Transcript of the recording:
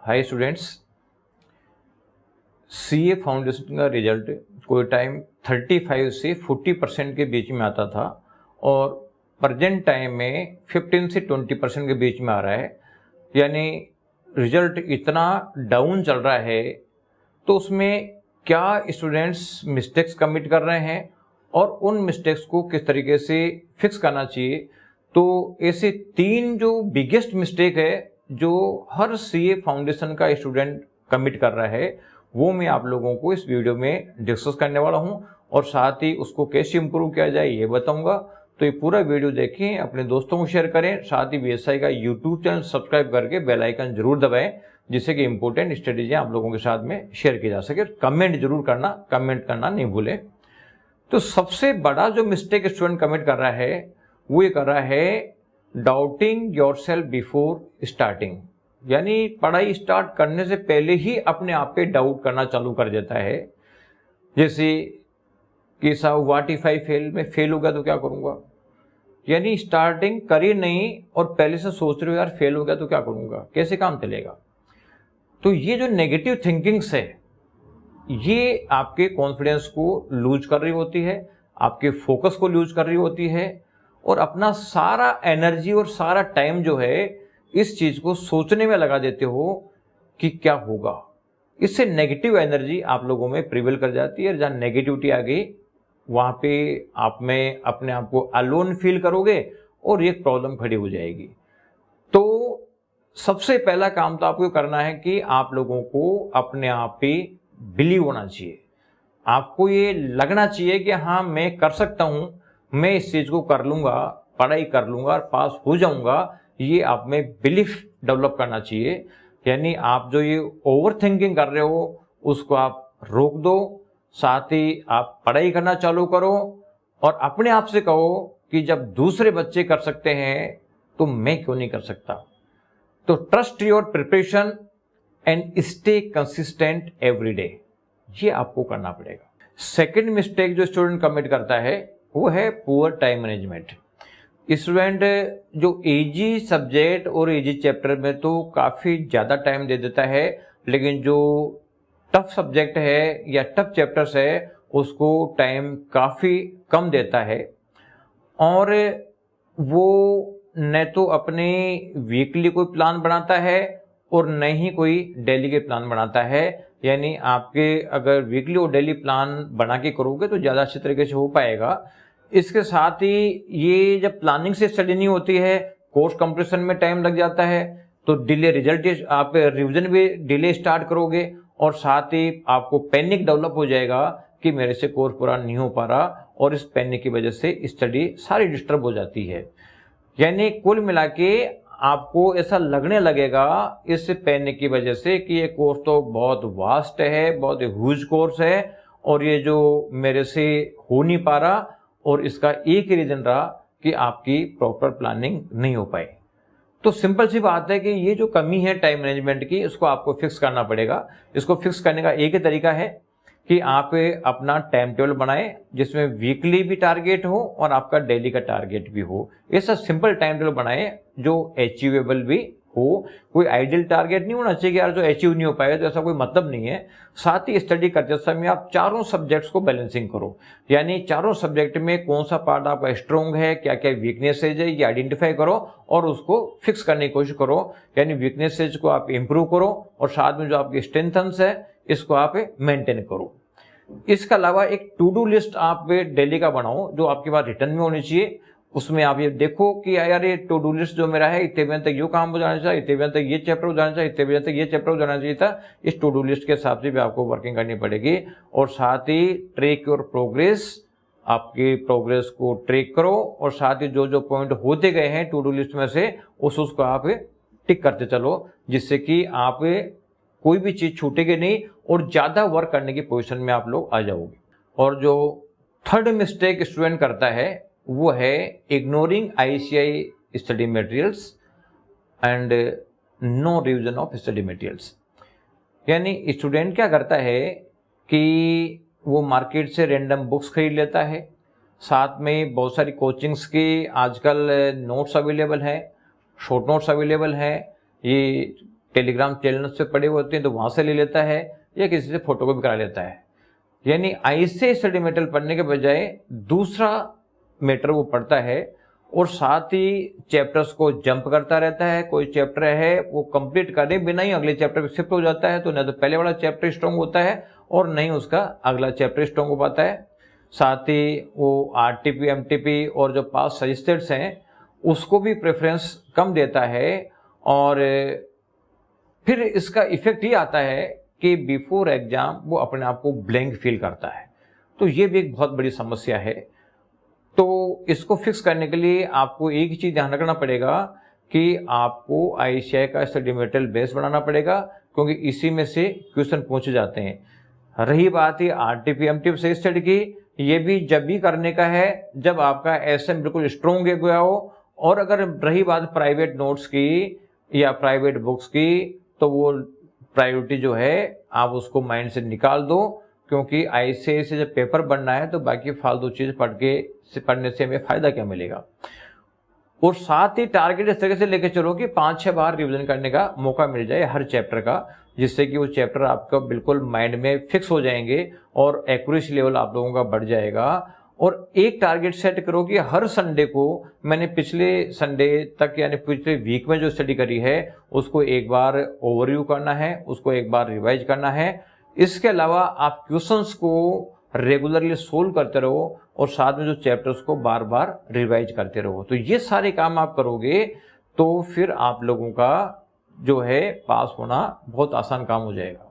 Hi students, CA foundation का result कोई time 35 से 40% के बीच में आता था और प्रेजेंट टाइम में 15 से 20% के बीच में आ रहा है। यानी रिजल्ट इतना डाउन चल रहा है, तो उसमें क्या स्टूडेंट्स मिस्टेक्स कमिट कर रहे हैं और उन मिस्टेक्स को किस तरीके से फिक्स करना चाहिए। तो ऐसे 3 जो बिगेस्ट मिस्टेक है जो हर सीए फाउंडेशन का स्टूडेंट कमिट कर रहा है, वो मैं आप लोगों को इस वीडियो में डिस्कस करने वाला हूं और साथ ही उसको कैसे इंप्रूव किया जाए ये बताऊंगा। तो ये पूरा वीडियो देखें, अपने दोस्तों को शेयर करें, साथ ही बीएसआई का यूट्यूब चैनल सब्सक्राइब करके बेल आइकन जरूर दबाएं, जिससे कि इंपॉर्टेंट स्ट्रेटेजी आप लोगों के साथ में शेयर की जा सके। कमेंट जरूर करना, कमेंट करना नहीं भूलें। तो सबसे बड़ा जो मिस्टेक स्टूडेंट कमिट कर रहा है वो ये कर रहा है डाउटिंग योरसेल्फ बिफोर स्टार्टिंग। यानी पढ़ाई स्टार्ट करने से पहले ही अपने आप पे डाउट करना चालू कर देता है। जैसे कि साहब व्हाट इफ आई फेल, मैं फेल हो गया तो क्या करूंगा। यानी स्टार्टिंग करी नहीं और पहले से सोच रहे हो यार फेल हो गया तो क्या करूंगा, कैसे काम चलेगा। तो ये जो नेगेटिव थिंकिंग्स है ये आपके कॉन्फिडेंस को लूज कर रही होती है, आपके फोकस को लूज कर रही होती है और अपना सारा एनर्जी और सारा टाइम जो है इस चीज को सोचने में लगा देते हो कि क्या होगा। इससे नेगेटिव एनर्जी आप लोगों में प्रिवेल कर जाती है। जहां नेगेटिविटी आ गई वहां पे आप में अपने आप को अलोन फील करोगे और ये प्रॉब्लम खड़ी हो जाएगी। तो सबसे पहला काम तो आपको करना है कि आप लोगों को अपने आप पे बिलीव होना चाहिए। आपको ये लगना चाहिए कि हाँ मैं कर सकता हूं, मैं इस चीज को कर लूंगा, पढ़ाई कर लूंगा और पास हो जाऊंगा। ये आप में बिलीफ डेवलप करना चाहिए। यानी आप जो ये ओवर थिंकिंग कर रहे हो उसको आप रोक दो, साथ ही आप पढ़ाई करना चालू करो और अपने आप से कहो कि जब दूसरे बच्चे कर सकते हैं तो मैं क्यों नहीं कर सकता। तो trust your preparation and stay consistent every day, ये आपको करना पड़ेगा। सेकेंड मिस्टेक जो स्टूडेंट कमिट करता है वो है पुअर टाइम मैनेजमेंट। स्टूडेंट जो इजी सब्जेक्ट और इजी चैप्टर में तो काफ़ी ज़्यादा टाइम दे देता है, लेकिन जो टफ सब्जेक्ट है या टफ चैप्टर्स है उसको टाइम काफ़ी कम देता है। और वो न तो अपने वीकली कोई प्लान बनाता है और न ही कोई डेली के प्लान बनाता है। यानी आपके अगर वीकली और डेली प्लान बना के करोगे तो ज़्यादा अच्छी तरीके से हो पाएगा। इसके साथ ही ये जब प्लानिंग से स्टडी नहीं होती है, कोर्स कंप्लीशन में टाइम लग जाता है, तो डिले रिजल्ट, आप रिवीजन भी डिले स्टार्ट करोगे और साथ ही आपको पैनिक डेवलप हो जाएगा कि मेरे से कोर्स पूरा नहीं हो पा रहा और इस पैनिक की वजह से स्टडी सारी डिस्टर्ब हो जाती है। यानी कुल मिला के आपको ऐसा लगने लगेगा इस पैनिक की वजह से कि ये कोर्स तो बहुत वास्ट है, बहुत ह्यूज कोर्स है और ये जो मेरे से हो नहीं पा रहा। और इसका एक ही रीजन रहा कि आपकी प्रॉपर प्लानिंग नहीं हो पाई। तो सिंपल सी बात है कि ये जो कमी है टाइम मैनेजमेंट की, इसको आपको फिक्स करना पड़ेगा। इसको फिक्स करने का एक ही तरीका है कि आप अपना टाइम टेबल बनाएं जिसमें वीकली भी टारगेट हो और आपका डेली का टारगेट भी हो। ऐसा सिंपल टाइम टेबल बनाएं जो अचीवेबल भी हो। कोई आइडियल टारगेट नहीं होना चाहिए कि यार जो अचीव नहीं हो पाएगा, तो ऐसा कोई मतलब नहीं है। साथ ही स्टडी करते समय आप चारों सब्जेक्ट्स को बैलेंसिंग करो। यानी चारों सब्जेक्ट में कौन सा पार्ट आपका स्ट्रॉन्ग है, क्या क्या वीकनेसेज है, ये आइडेंटिफाई करो और उसको फिक्स करने की कोशिश करो। यानी वीकनेसेज को आप इंप्रूव करो और साथ में जो आपकी स्ट्रेंथ्स है इसको आप मेंटेन करो। इसके अलावा एक टू डू लिस्ट आप डेली का बनाओ जो आपके पास रिटर्न में होनी चाहिए। उसमें आप ये देखो कि यार ये टू डू लिस्ट जो मेरा है इतने बजे तक ये काम हो जाना चाहिए, इतने बजे तक ये चैप्टर हो जाना चाहिए, इतने बजे तक ये चैप्टर हो जाना चाहिए था। इस टू डू लिस्ट के हिसाब से भी आपको वर्किंग करनी पड़ेगी। और साथ ही ट्रैक योर प्रोग्रेस, आपकी प्रोग्रेस को ट्रैक करो और साथ ही जो जो पॉइंट होते गए हैं टू डू लिस्ट में से उसको आप टिक करते चलो, जिससे कि आप कोई भी चीज छूटेगी नहीं और ज्यादा वर्क करने की पोजीशन में आप लोग आ जाओगे। और जो थर्ड मिस्टेक स्टूडेंट करता है वो है ignoring ICI study materials and no revision of study materials. यानी स्टूडेंट क्या करता है कि वो मार्केट से रैंडम बुक्स खरीद लेता है, साथ में बहुत सारी कोचिंग्स की आजकल नोट्स अवेलेबल हैं, शॉर्ट नोट्स अवेलेबल हैं, ये टेलीग्राम चैनल से पड़े हुए होते हैं तो वहाँ से ले लेता है, या किसी से फोटोकॉपी करा लेता है। यानी ऐसे स्टडी मटेरियल पढ़ने के बजाय दूसरा मैटर वो पढ़ता है, और साथ ही चैप्टर्स को जंप करता रहता है। कोई चैप्टर है वो कंप्लीट करे बिना ही अगले चैप्टर पे शिफ्ट हो जाता है, तो न तो पहले वाला चैप्टर स्ट्रॉन्ग होता है और नहीं उसका अगला चैप्टर स्ट्रॉन्ग हो पाता है। साथ ही वो आरटीपी एमटीपी और जो पास सजेस्टेड्स हैं उसको भी प्रेफरेंस कम देता है, और फिर इसका इफेक्ट ये आता है कि बिफोर एग्जाम वो अपने आप को ब्लैंक फील करता है। तो ये भी एक बहुत बड़ी समस्या है। तो इसको फिक्स करने के लिए आपको एक ही चीज ध्यान रखना पड़ेगा कि आपको आईसीएआई का स्टडी मटेरियल बेस बनाना पड़ेगा, क्योंकि इसी में से क्वेश्चन पूछे जाते हैं। रही बात है आरटीपी एमटीपी से स्टडी की, ये भी जब भी करने का है जब आपका एसएम बिल्कुल स्ट्रॉन्ग हो गया हो। और अगर रही बात प्राइवेट नोट्स की या प्राइवेट बुक्स की, तो वो प्रायोरिटी जो है आप उसको माइंड से निकाल दो, क्योंकि आईसीएआई से जब पेपर बनना है तो बाकी फालतू चीज पढ़ने से हमें फायदा क्या मिलेगा। और साथ ही टारगेट इस तरह से लेके चलो कि 5-6 बार रिवीजन करने का मौका मिल जाए हर चैप्टर का, जिससे कि वो चैप्टर आपका बिल्कुल माइंड में फिक्स हो जाएंगे और एक्यूरेसी लेवल आप लोगों का बढ़ जाएगा। और एक टारगेट सेट करो कि हर संडे को, मैंने पिछले संडे तक यानी पिछले वीक में जो स्टडी करी है उसको एक बार ओवरव्यू करना है, उसको एक बार रिवाइज करना है। इसके अलावा आप क्वेश्चंस को रेगुलरली सोल्व करते रहो और साथ में जो चैप्टर्स को बार बार रिवाइज करते रहो। तो ये सारे काम आप करोगे तो फिर आप लोगों का जो है पास होना बहुत आसान काम हो जाएगा।